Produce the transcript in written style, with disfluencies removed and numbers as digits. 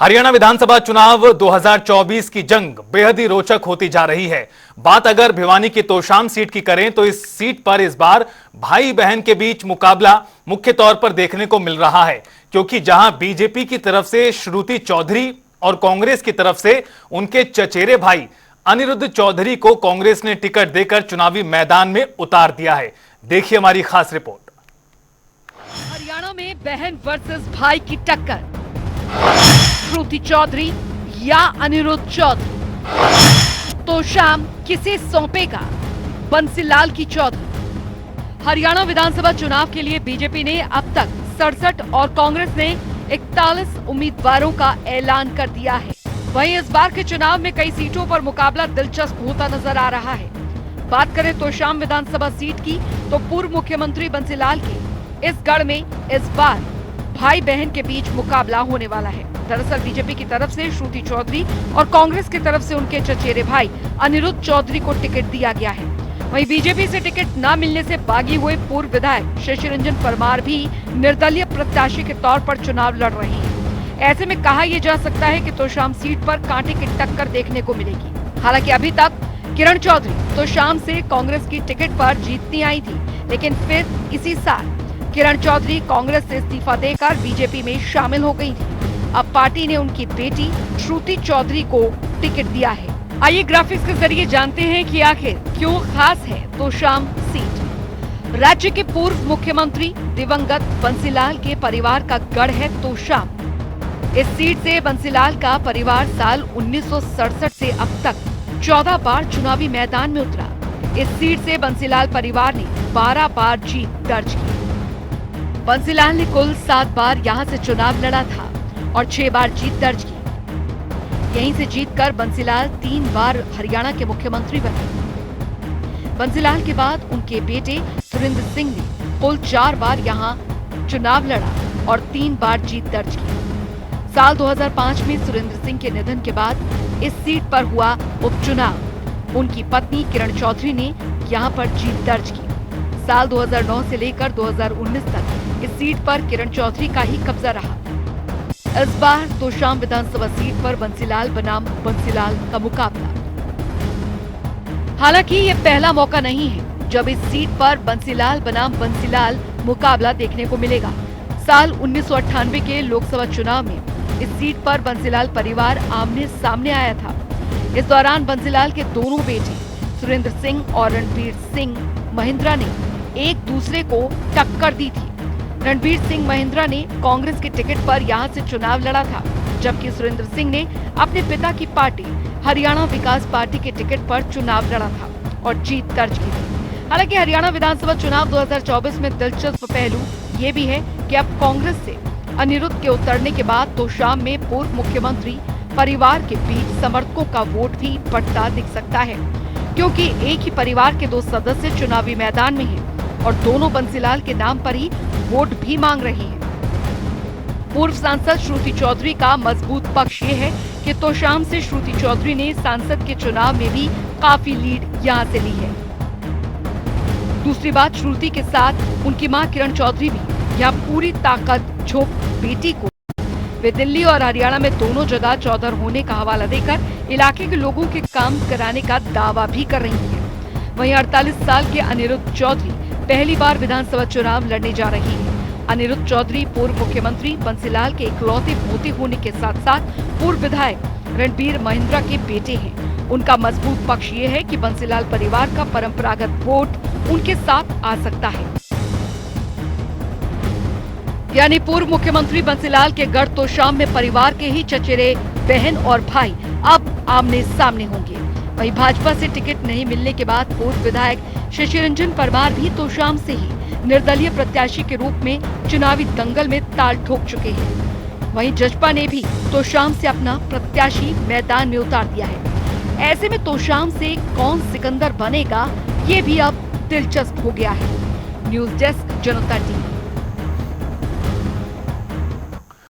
हरियाणा विधानसभा चुनाव 2024 की जंग बेहद ही रोचक होती जा रही है। बात अगर भिवानी की तोशाम सीट की करें तो इस सीट पर इस बार भाई बहन के बीच मुकाबला मुख्य तौर पर देखने को मिल रहा है, क्योंकि जहां बीजेपी की तरफ से श्रुति चौधरी और कांग्रेस की तरफ से उनके चचेरे भाई अनिरुद्ध चौधरी को कांग्रेस ने टिकट देकर चुनावी मैदान में उतार दिया है। देखिए हमारी खास रिपोर्ट। हरियाणा में बहन वर्सेस भाई की टक्कर, श्रुति चौधरी या अनिरुद्ध चौधरी, तोशाम किसे सौंपेगा बंसीलाल की चौधरी। हरियाणा विधानसभा चुनाव के लिए बीजेपी ने अब तक 67 और कांग्रेस ने 41 उम्मीदवारों का ऐलान कर दिया है। वहीं इस बार के चुनाव में कई सीटों पर मुकाबला दिलचस्प होता नजर आ रहा है। बात करें तोशाम विधानसभा सीट की तो पूर्व मुख्यमंत्री बंसीलाल के इस गढ़ में इस बार भाई बहन के बीच मुकाबला होने वाला है। दरअसल बीजेपी की तरफ से श्रुति चौधरी और कांग्रेस की तरफ से उनके चचेरे भाई अनिरुद्ध चौधरी को टिकट दिया गया है। वहीं बीजेपी से टिकट न मिलने से बागी हुए पूर्व विधायक शशि रंजन परमार भी निर्दलीय प्रत्याशी के तौर पर चुनाव लड़ रहे हैं। ऐसे में कहा यह जा सकता है कि तोशाम सीट पर कांटे की टक्कर देखने को मिलेगी। हालांकि अभी तक किरण चौधरी तोशाम से कांग्रेस की टिकट पर जीतती आई थी, लेकिन फिर इसी साल किरण चौधरी कांग्रेस से इस्तीफा देकर बीजेपी में शामिल हो गई थी। अब पार्टी ने उनकी बेटी श्रुति चौधरी को टिकट दिया है। आइए ग्राफिक्स के जरिए जानते हैं कि आखिर क्यों खास है तोशाम सीट। राज्य के पूर्व मुख्यमंत्री दिवंगत बंसीलाल के परिवार का गढ़ है तोशाम। इस सीट से बंसीलाल का परिवार साल 1967 से अब तक 14 बार चुनावी मैदान में उतरा। इस सीट से बंसीलाल परिवार ने 12 बार जीत दर्ज की। बंसीलाल ने कुल 7 बार यहां से चुनाव लड़ा था और 6 बार जीत दर्ज की। यहीं से जीतकर बंसीलाल 3 बार हरियाणा के मुख्यमंत्री बने। बंसीलाल के बाद उनके बेटे सुरेंद्र सिंह ने कुल 4 बार यहां चुनाव लड़ा और 3 बार जीत दर्ज की। साल 2005 में सुरेंद्र सिंह के निधन के बाद इस सीट पर हुआ उपचुनाव उनकी पत्नी किरण चौधरी ने यहां पर जीत दर्ज की। साल 2009 से लेकर 2019 तक इस सीट पर किरण चौधरी का ही कब्जा रहा। इस बार तोशाम विधानसभा सीट पर बंसीलाल बनाम बंसीलाल का मुकाबला। हालांकि ये पहला मौका नहीं है जब इस सीट पर बंसीलाल बनाम बंसीलाल मुकाबला देखने को मिलेगा। साल 1998 के लोकसभा चुनाव में इस सीट पर बंसीलाल परिवार आमने सामने आया था। इस दौरान बंसीलाल के दोनों बेटे सुरेंद्र सिंह और रणबीर सिंह महिंद्रा ने एक दूसरे को टक्कर दी थी। रणबीर सिंह महिंद्रा ने कांग्रेस के टिकट पर यहां से चुनाव लड़ा था, जबकि सुरेंद्र सिंह ने अपने पिता की पार्टी हरियाणा विकास पार्टी के टिकट पर चुनाव लड़ा था और जीत दर्ज की थी। हालांकि हरियाणा विधानसभा चुनाव 2024 में दिलचस्प पहलू ये भी है कि अब कांग्रेस से अनिरुद्ध के उतरने के बाद तोशाम में पूर्व मुख्यमंत्री परिवार के बीच समर्थकों का वोट भी बढ़ता दिख सकता है, क्योंकि एक ही परिवार के 2 सदस्य चुनावी मैदान में हैं और दोनों बंसीलाल के नाम पर ही वोट भी मांग रहे हैं। पूर्व सांसद श्रुति चौधरी का मजबूत पक्ष ये है कि तोशाम से श्रुति चौधरी ने सांसद के चुनाव में भी काफी लीड यहां से ली है। दूसरी बात, श्रुति के साथ उनकी मां किरण चौधरी भी यहाँ पूरी ताकत झोंक बेटी को वे दिल्ली और हरियाणा में दोनों जगह चौधर होने का हवाला देकर इलाके के लोगों के काम कराने का दावा भी कर रही है। वहीं 48 साल के अनिरुद्ध चौधरी पहली बार विधानसभा चुनाव लड़ने जा रही है। अनिरुद्ध चौधरी पूर्व मुख्यमंत्री बंसीलाल के इकलौते पोते होने के साथ साथ पूर्व विधायक रणबीर महिंद्रा के बेटे हैं। उनका मजबूत पक्ष ये है कि बंसीलाल परिवार का परंपरागत वोट उनके साथ आ सकता है। यानी पूर्व मुख्यमंत्री बंसीलाल के गढ़ तोशाम में परिवार के ही चचेरे बहन और भाई अब आमने सामने होंगे। वहीं भाजपा से टिकट नहीं मिलने के बाद पूर्व विधायक शशि रंजन परमार भी तोशाम से ही निर्दलीय प्रत्याशी के रूप में चुनावी दंगल में ताल ठोक चुके हैं। वहीं जसपा ने भी तोशाम से अपना प्रत्याशी मैदान में उतार दिया है। ऐसे में तोशाम से कौन सिकंदर बनेगा, ये भी अब दिलचस्प हो गया है। न्यूज डेस्क, जनता टीवी।